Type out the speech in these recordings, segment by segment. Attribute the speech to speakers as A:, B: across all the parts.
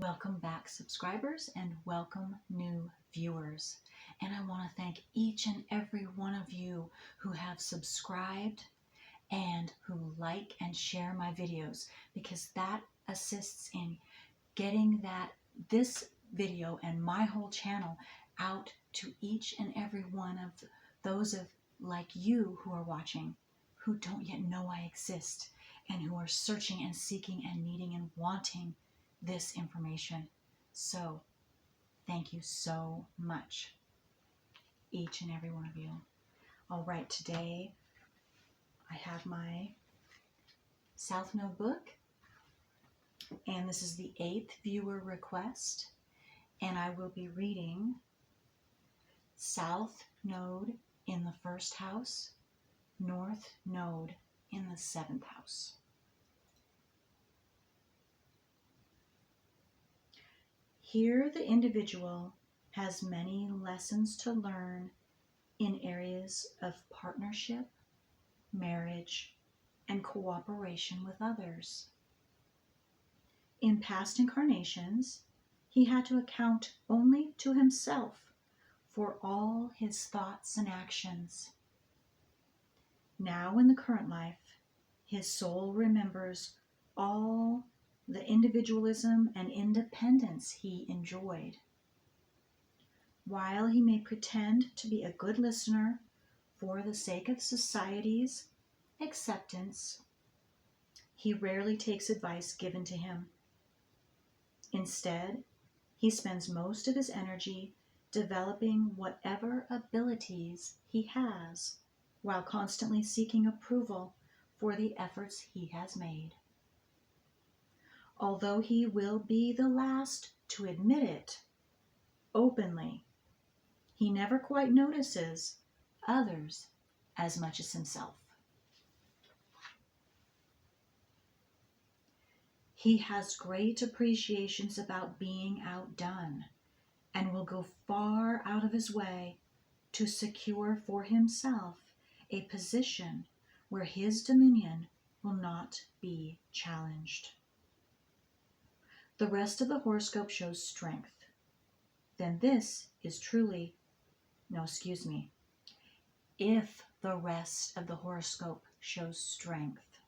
A: Welcome back, subscribers, and welcome new viewers. And I want to thank each and every one of you who have subscribed and who like and share my videos, because that assists in getting this video and my whole channel out to each and every one of those of like you who are watching, who don't yet know I exist, and who are searching and seeking and needing and wanting this information. So thank you so much, each and every one of you. All right, today I have my South Node book, and this is the 8th viewer request, and I will be reading South Node in the 1st house, North Node in the 7th house. Here, the individual has many lessons to learn in areas of partnership, marriage, and cooperation with others. In past incarnations, he had to account only to himself for all his thoughts and actions. Now, in the current life, his soul remembers all the individualism and independence he enjoyed. While he may pretend to be a good listener for the sake of society's acceptance, he rarely takes advice given to him. Instead, he spends most of his energy developing whatever abilities he has, while constantly seeking approval for the efforts he has made. Although he will be the last to admit it openly, he never quite notices others as much as himself. He has great appreciations about being outdone and will go far out of his way to secure for himself a position where his dominion will not be challenged. The rest of the horoscope shows strength. Then this is truly, if the rest of the horoscope shows strength,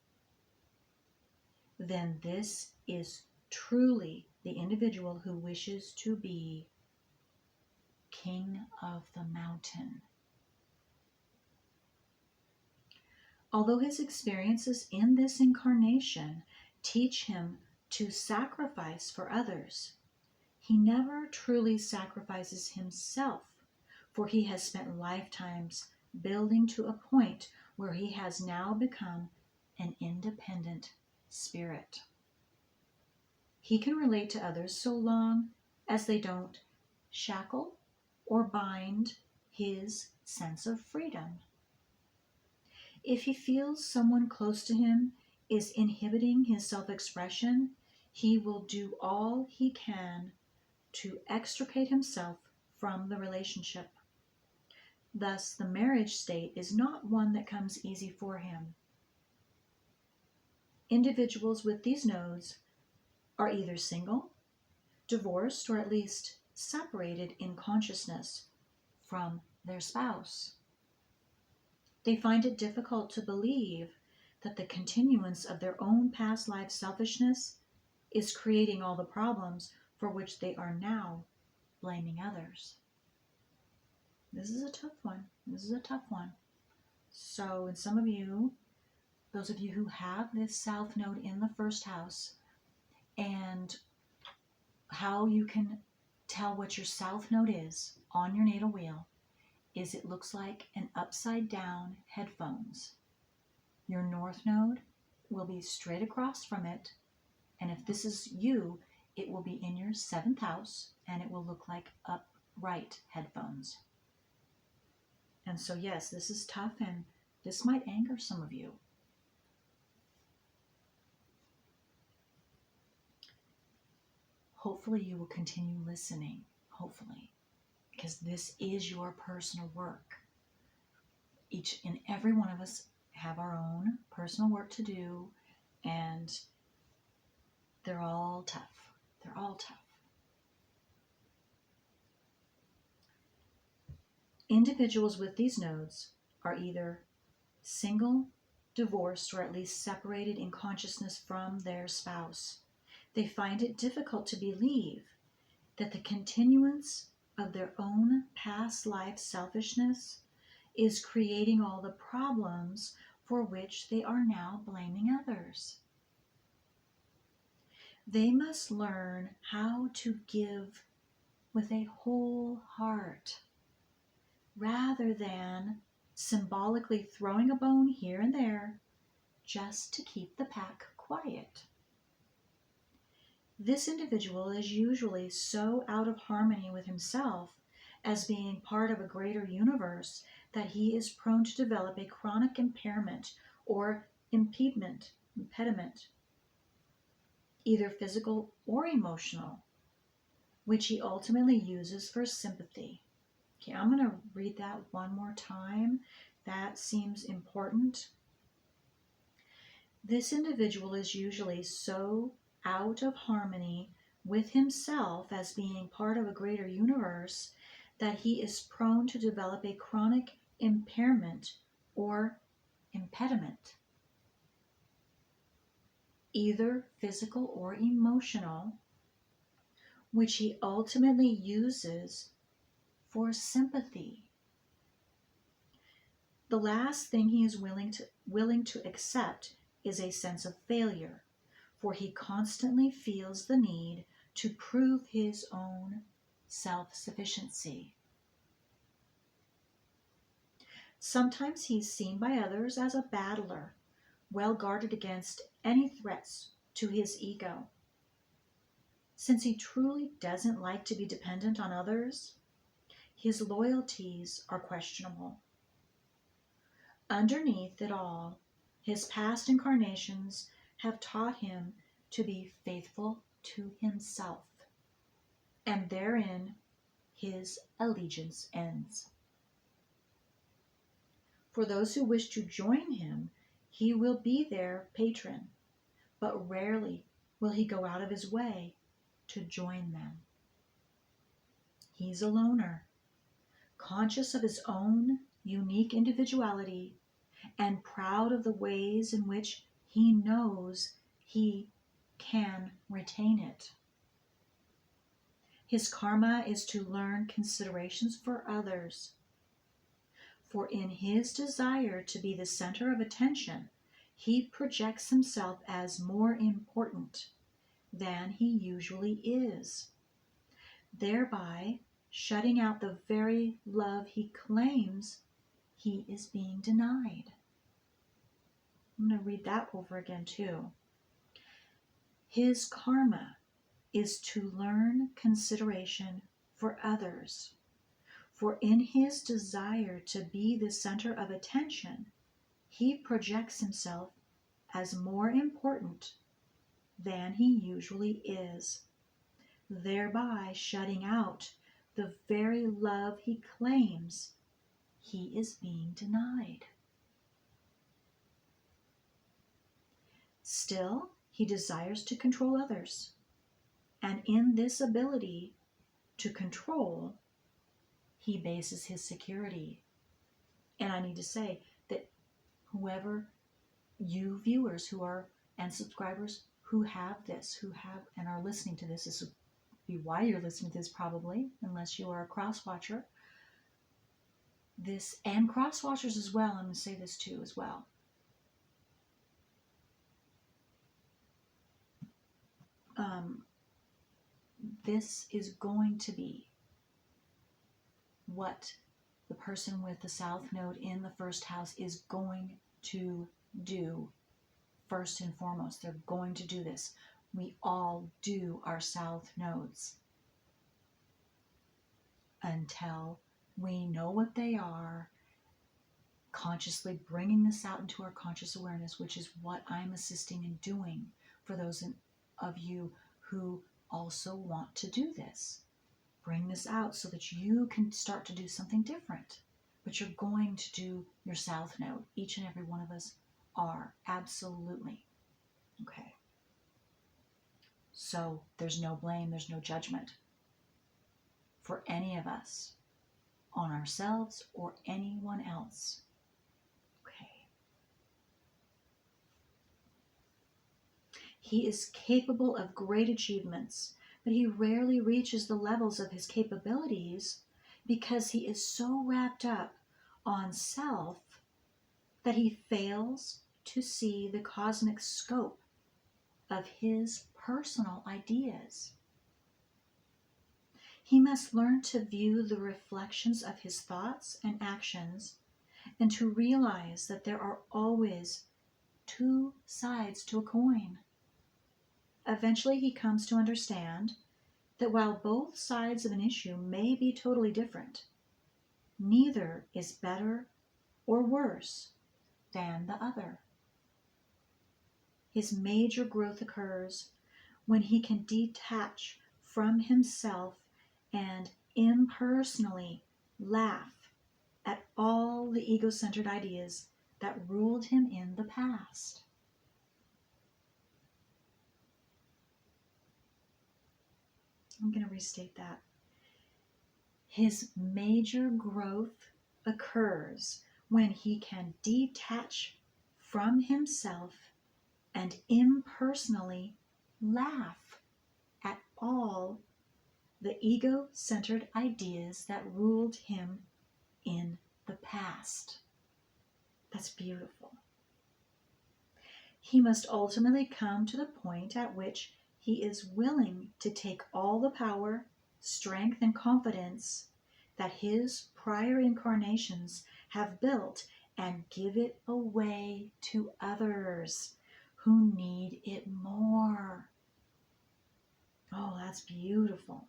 A: then this is truly the individual who wishes to be king of the mountain. Although his experiences in this incarnation teach him to sacrifice for others, he never truly sacrifices himself, for he has spent lifetimes building to a point where he has now become an independent spirit. He can relate to others so long as they don't shackle or bind his sense of freedom. If he feels someone close to him is inhibiting his self-expression, he will do all he can to extricate himself from the relationship. Thus, the marriage state is not one that comes easy for him. Individuals with these nodes are either single, divorced, or at least separated in consciousness from their spouse. They find it difficult to believe that the continuance of their own past life selfishness is creating all the problems for which they are now blaming others. This is a tough one. So, in some of you, those of you who have this South Node in the 1st house, and how you can tell what your South Node is on your natal wheel is it looks like an upside down headphones. Your North Node will be straight across from it, and if this is you, it will be in your 7th house, and it will look like upright headphones. And so yes, this is tough, and this might anger some of you. Hopefully you will continue listening, hopefully, because this is your personal work. Each and every one of us have our own personal work to do, and they're all tough. Individuals with these nodes are either single, divorced, or at least separated in consciousness from their spouse. They find it difficult to believe that the continuance of their own past life selfishness is creating all the problems for which they are now blaming others. They must learn how to give with a whole heart rather than symbolically throwing a bone here and there just to keep the pack quiet. This individual is usually so out of harmony with himself as being part of a greater universe that he is prone to develop a chronic impairment or impediment, either physical or emotional, which he ultimately uses for sympathy. Okay, I'm going to read that one more time. That seems important. This individual is usually so out of harmony with himself as being part of a greater universe that he is prone to develop a chronic impairment or impediment, either physical or emotional, which he ultimately uses for sympathy. The last thing he is willing to accept is a sense of failure, for he constantly feels the need to prove his own self-sufficiency. Sometimes he is seen by others as a battler, well guarded against any threats to his ego. Since he truly doesn't like to be dependent on others, his loyalties are questionable. Underneath it all, his past incarnations have taught him to be faithful to himself, and therein his allegiance ends. For those who wish to join him, he will be their patron, but rarely will he go out of his way to join them. He's a loner, conscious of his own unique individuality and proud of the ways in which he knows he can retain it. His karma is to learn considerations for others. For in his desire to be the center of attention, he projects himself as more important than he usually is, thereby shutting out the very love he claims he is being denied. I'm going to read that over again too. His karma is to learn consideration for others. For in his desire to be the center of attention, he projects himself as more important than he usually is, thereby shutting out the very love he claims he is being denied. Still, he desires to control others, and in this ability to control, he bases his security. And I need to say that whoever you viewers who are and subscribers who have this, who have and are listening to this would be why you're listening to this probably, unless you are a cross-watcher. This, and cross-watchers as well, I'm going to say this too as well. This is going to be what the person with the South Node in the first house is going to do first and foremost. They're going to do this. We all do our South Nodes until we know what they are, consciously bringing this out into our conscious awareness, which is what I'm assisting in doing for those of you who also want to do this. Bring this out so that you can start to do something different. But you're going to do your South Node. Each and every one of us are. Absolutely. Okay. So there's no blame, there's no judgment for any of us. on ourselves or anyone else. Okay. He is capable of great achievements, but he rarely reaches the levels of his capabilities because he is so wrapped up on self that he fails to see the cosmic scope of his personal ideas. He must learn to view the reflections of his thoughts and actions and to realize that there are always two sides to a coin. Eventually, he comes to understand that while both sides of an issue may be totally different, neither is better or worse than the other. His major growth occurs when he can detach from himself and impersonally laugh at all the ego-centered ideas that ruled him in the past. I'm going to restate that. His major growth occurs when he can detach from himself and impersonally laugh at all the ego-centered ideas that ruled him in the past. That's beautiful. He must ultimately come to the point at which he is willing to take all the power, strength, and confidence that his prior incarnations have built and give it away to others who need it more. Oh, that's beautiful.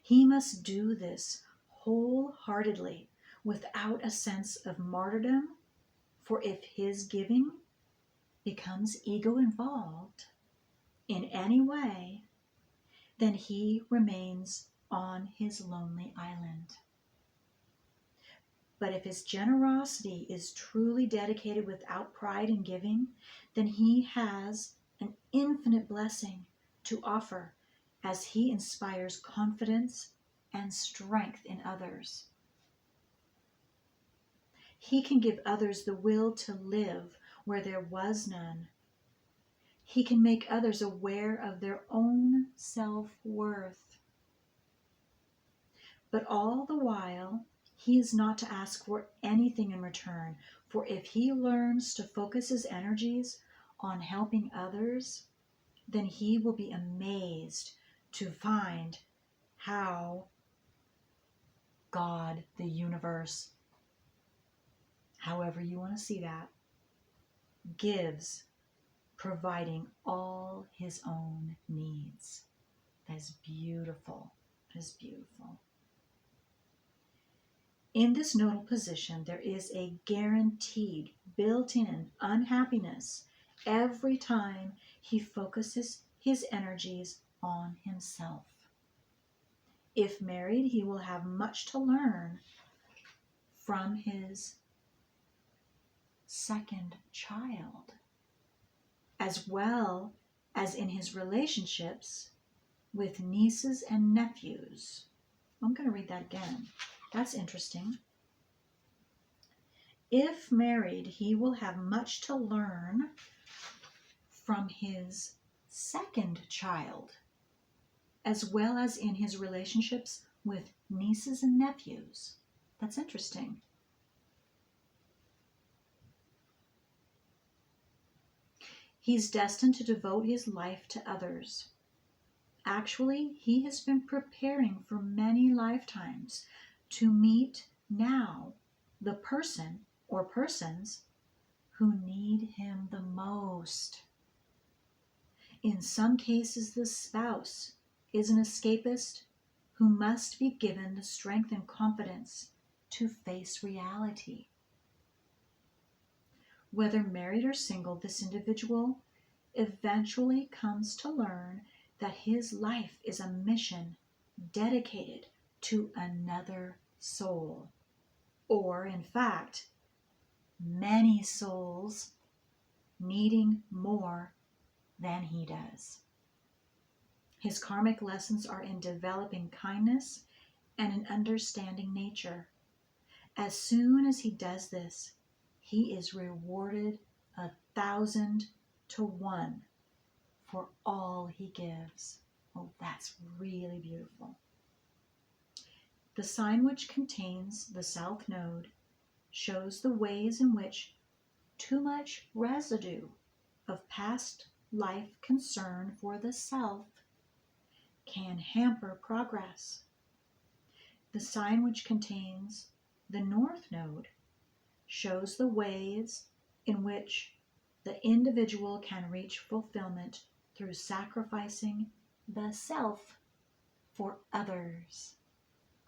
A: He must do this wholeheartedly without a sense of martyrdom, for if his giving becomes ego involved in any way, then he remains on his lonely island. But if his generosity is truly dedicated without pride in giving, then he has an infinite blessing to offer as he inspires confidence and strength in others. He can give others the will to live where there was none. He can make others aware of their own self-worth. But all the while, he is not to ask for anything in return, for if he learns to focus his energies on helping others, then he will be amazed to find how God, the universe, however you want to see that, gives, providing all his own needs. That is beautiful. That is beautiful. In this nodal position, there is a guaranteed built-in unhappiness every time he focuses his energies on himself. If married, he will have much to learn from his second child, as well as in his relationships with nieces and nephews. I'm going to read that again. That's interesting. If married, he will have much to learn from his second child, as well as in his relationships with nieces and nephews. That's interesting. He's destined to devote his life to others. Actually, he has been preparing for many lifetimes to meet now the person or persons who need him the most. In some cases, the spouse is an escapist who must be given the strength and confidence to face reality. Whether married or single, this individual eventually comes to learn that his life is a mission dedicated to another soul, or in fact, many souls needing more than he does. His karmic lessons are in developing kindness and an understanding nature. As soon as he does this, he is rewarded 1,000 to 1 for all he gives. Oh, that's really beautiful. The sign which contains the south node shows the ways in which too much residue of past life concern for the self can hamper progress. The sign which contains the north node shows the ways in which the individual can reach fulfillment through sacrificing the self for others.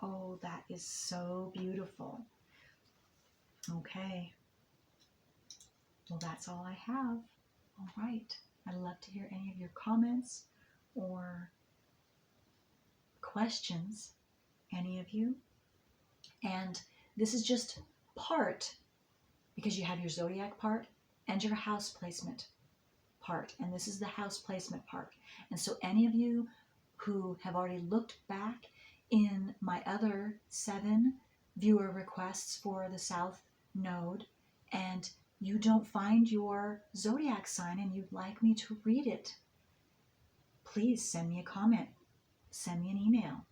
A: Oh, that is so beautiful. Okay. Well, that's all I have. All right. I'd love to hear any of your comments or questions, any of you. And this is just part, because you have your zodiac part and your house placement part. And this is the house placement part. And so any of you who have already looked back in my other 7 viewer requests for the South Node, and you don't find your zodiac sign and you'd like me to read it, please send me a comment, send me an email.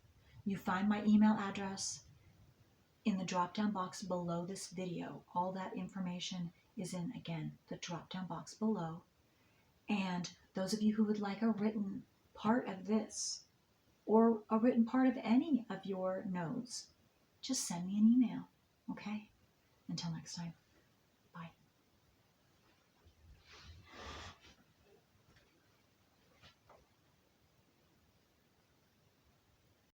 A: You find my email address in the drop-down box below this video. All that information is in, again, the drop-down box below. And those of you who would like a written part of this, or a written part of any of your nodes, just send me an email, okay? Until next time.